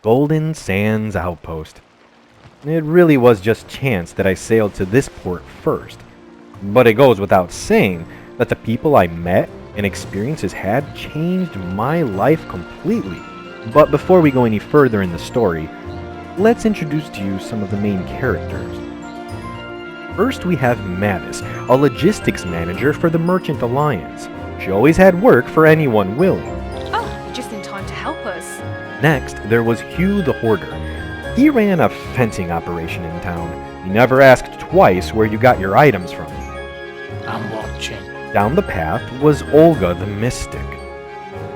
Golden Sands Outpost. It really was just chance that I sailed to this port first. But it goes without saying that the people I met and experiences had changed my life completely. But before we go any further in the story, let's introduce to you some of the main characters. First we have Mavis, a logistics manager for the Merchant Alliance. She always had work for anyone willing. Oh, just in time to help us. Next, there was Hugh the Hoarder. He ran a fencing operation in town. He never asked twice where you got your items from. I'm watching. Down the path was Olga the Mystic.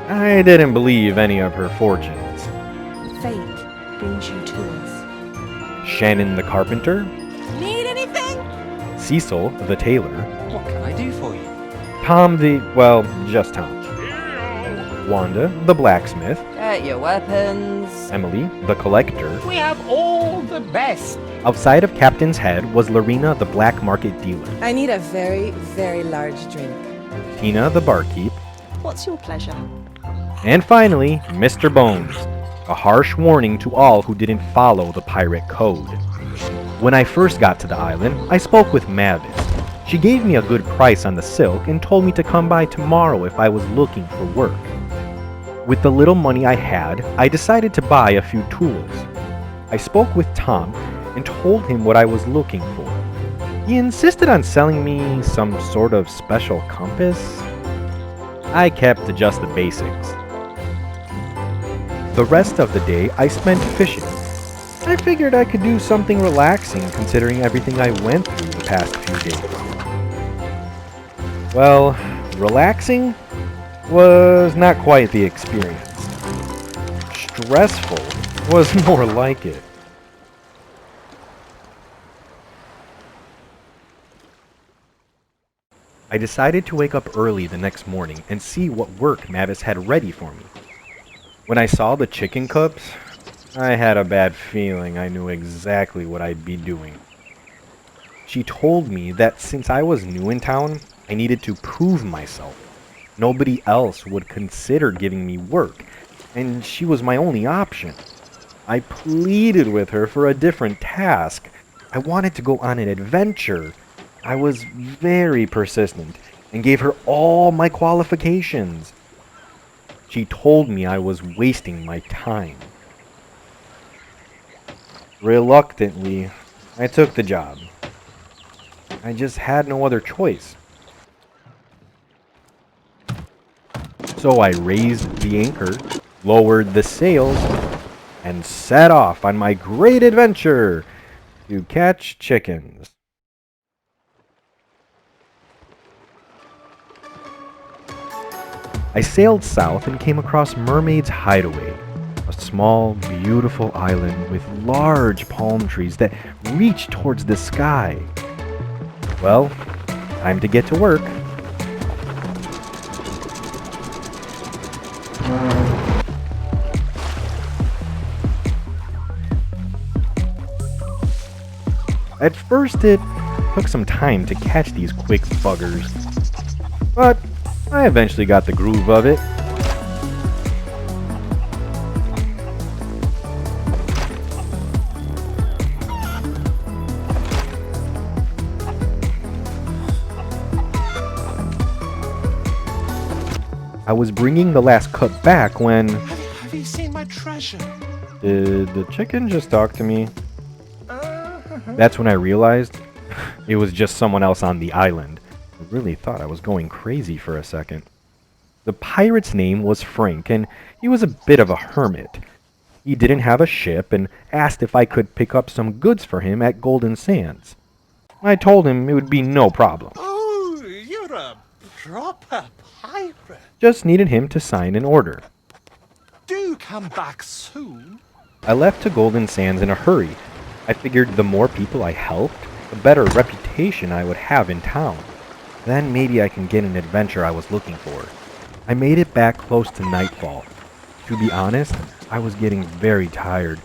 I didn't believe any of her fortunes. Fate brings you to us. Shannon the Carpenter, Need anything? Cecil the Tailor, What can I do for you? Tom just Tom. Wanda the Blacksmith, Get your weapons. Emily the Collector. We have all the best. Outside of Captain's Head was Lorena the Black Market Dealer, I need a very, very large drink. Tina the Barkeep, What's your pleasure? and finally, Mr. Bones, a harsh warning to all who didn't follow the pirate code. When I first got to the island, I spoke with Mavis. She gave me a good price on the silk and told me to come by tomorrow if I was looking for work. With the little money I had, I decided to buy a few tools. I spoke with Tom and told him what I was looking for. He insisted on selling me some sort of special compass. I kept to just the basics. The rest of the day I spent fishing. I figured I could do something relaxing considering everything I went through the past few days. Well, relaxing was not quite the experience. Stressful was more like it. I decided to wake up early the next morning and see what work Mavis had ready for me. When I saw the chicken cups, I had a bad feeling I knew exactly what I'd be doing. She told me that since I was new in town, I needed to prove myself. Nobody else would consider giving me work, and she was my only option. I pleaded with her for a different task. I wanted to go on an adventure. I was very persistent and gave her all my qualifications. She told me I was wasting my time. Reluctantly, I took the job. I just had no other choice. So I raised the anchor, lowered the sails, and set off on my great adventure to catch chickens. I sailed south and came across Mermaid's Hideaway, a small, beautiful island with large palm trees that reach towards the sky. Well, time to get to work. At first, it took some time to catch these quick buggers, but I eventually got the groove of it. I was bringing the last cut back when... Have you seen my treasure? Did the chicken just talk to me? That's when I realized it was just someone else on the island. I really thought I was going crazy for a second. The pirate's name was Frank, and he was a bit of a hermit. He didn't have a ship and asked if I could pick up some goods for him at Golden Sands. I told him it would be no problem. Oh, you're a proper pirate. Just needed him to sign an order. Do come back soon. I left to Golden Sands in a hurry. I figured the more people I helped, the better reputation I would have in town. Then maybe I can get an adventure I was looking for. I made it back close to nightfall. To be honest, I was getting very tired,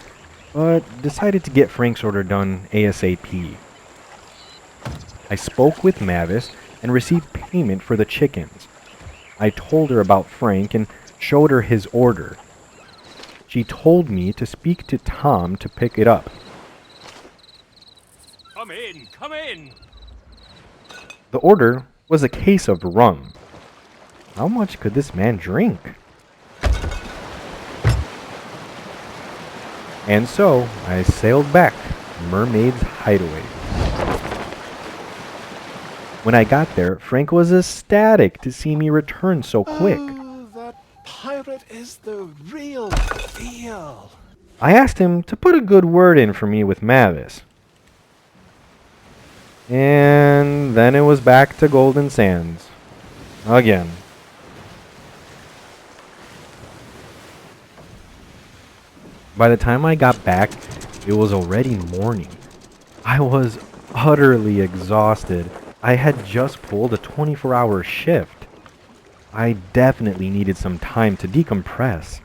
but decided to get Frank's order done ASAP. I spoke with Mavis and received payment for the chickens. I told her about Frank and showed her his order. she told me to speak to Tom to pick it up. Come in, come in. The order was a case of rum. How much could this man drink? And so, I sailed back to Mermaid's Hideaway. When I got there, Frank was ecstatic to see me return so quick. Oh, that pirate is the real deal. I asked him to put a good word in for me with Mavis. And then it was back to Golden Sands. Again. By the time I got back, it was already morning. I was utterly exhausted. I had just pulled a 24-hour shift. I definitely needed some time to decompress.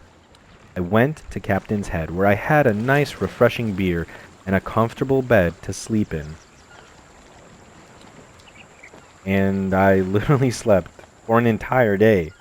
I went to Captain's Head, where I had a nice refreshing beer and a comfortable bed to sleep in. And I literally slept for an entire day.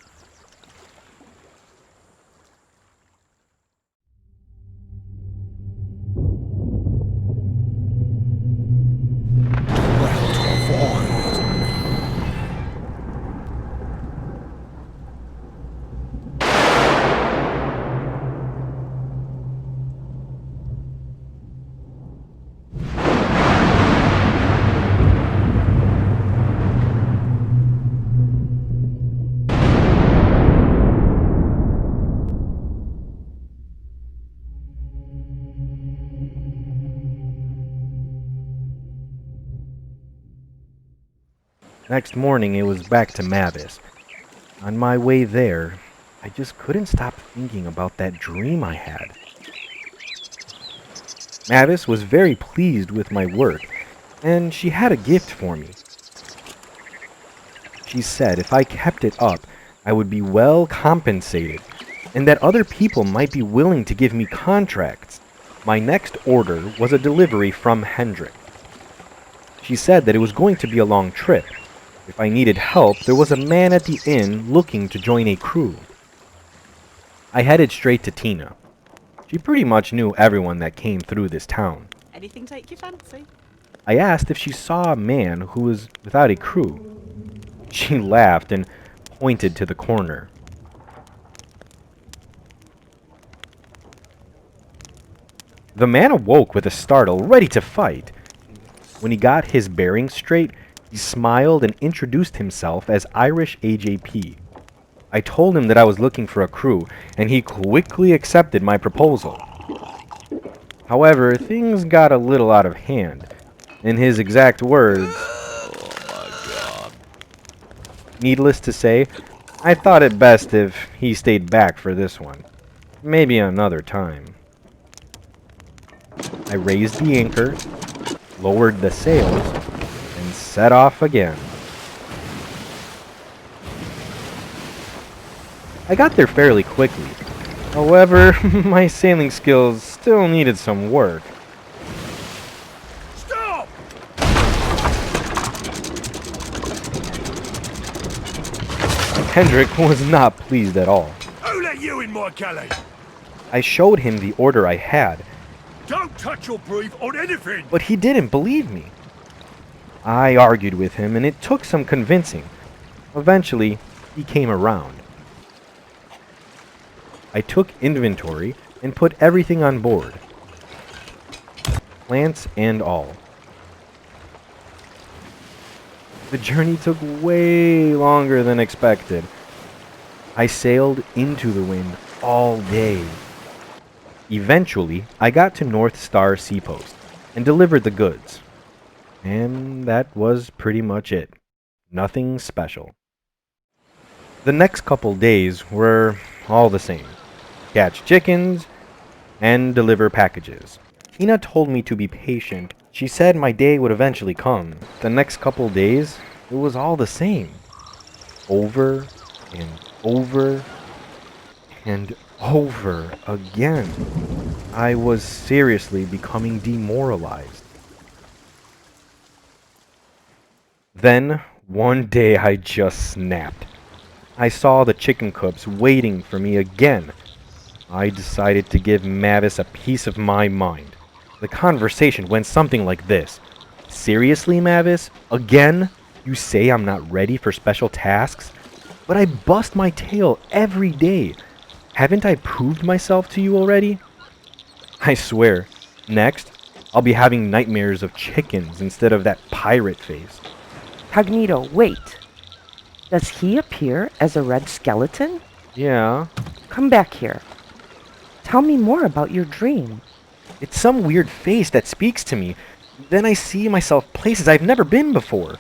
Next morning, it was back to Mavis. On my way there, I just couldn't stop thinking about that dream I had. Mavis was very pleased with my work, and she had a gift for me. She said if I kept it up, I would be well compensated, and that other people might be willing to give me contracts. My next order was a delivery from Hendrik. She said that it was going to be a long trip. If I needed help, there was a man at the inn looking to join a crew. I headed straight to Tina. She pretty much knew everyone that came through this town. Anything take your fancy? I asked if she saw a man who was without a crew. She laughed and pointed to the corner. The man awoke with a startle, ready to fight. When he got his bearings straight, he smiled and introduced himself as Irish AJP. I told him that I was looking for a crew, and he quickly accepted my proposal. However, things got a little out of hand. In his exact words, needless to say, I thought it best if he stayed back for this one. Maybe another time. I raised the anchor, lowered the sails, and set off again. I got there fairly quickly. However, my sailing skills still needed some work. Stop! Hendrik was not pleased at all. Who let you in my galley? I showed him the order I had, Don't touch or breathe on anything! but he didn't believe me. I argued with him, and it took some convincing. Eventually, he came around. I took inventory and put everything on board. Plants and all. The journey took way longer than expected. I sailed into the wind all day. Eventually, I got to North Star Seapost and delivered the goods. And that was pretty much it. Nothing special. The next couple days were all the same. Catch chickens and deliver packages. Tina told me to be patient. She said my day would eventually come. The next couple days, it was all the same. Over and over and over again. I was seriously becoming demoralized. Then, one day I just snapped. I saw the chicken coops waiting for me again. I decided to give Mavis a piece of my mind. The conversation went something like this. Seriously, Mavis? Again? You say I'm not ready for special tasks? But I bust my tail every day. Haven't I proved myself to you already? I swear, next, I'll be having nightmares of chickens instead of that pirate face. Cognito, wait. Does he appear as a red skeleton? Yeah, Come back here. Tell me more about your dream. it's some weird face that speaks to me. Then I see myself places I've never been before.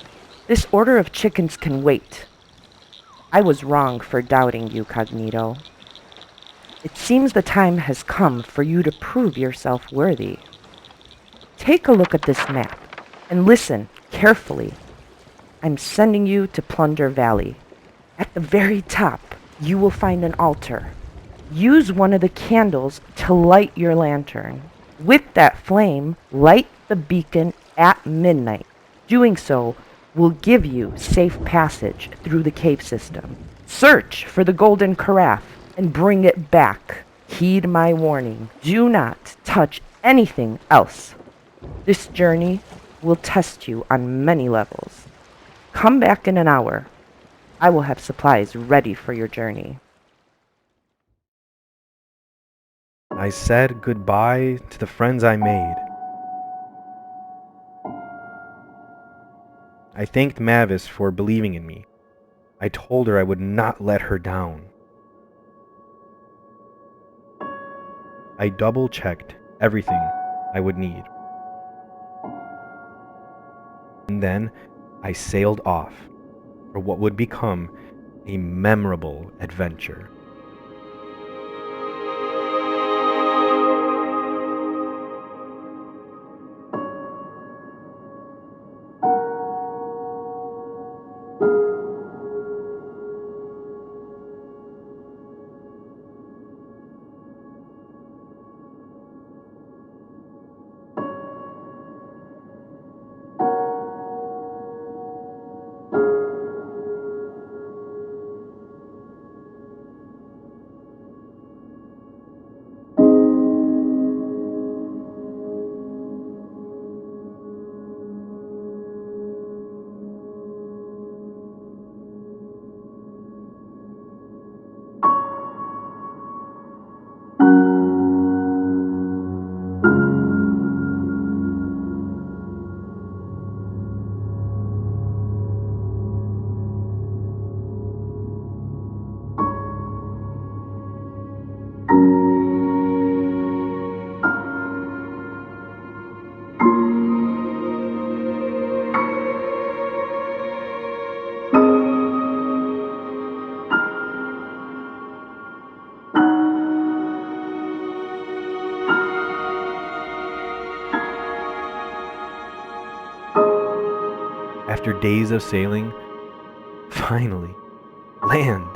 This order of chickens can wait. I was wrong for doubting you, Cognito. It seems the time has come for you to prove yourself worthy. Take a look at this map and listen carefully. I'm sending you to Plunder Valley. At the very top, you will find an altar. Use one of the candles to light your lantern. With that flame, light the beacon at midnight. Doing so will give you safe passage through the cave system. Search for the golden carafe and bring it back. Heed my warning. Do not touch anything else. This journey will test you on many levels. Come back in an hour. I will have supplies ready for your journey. I said goodbye to the friends I made. I thanked Mavis for believing in me. I told her I would not let her down. I double-checked everything I would need. And then I sailed off for what would become a memorable adventure. After days of sailing, finally, land.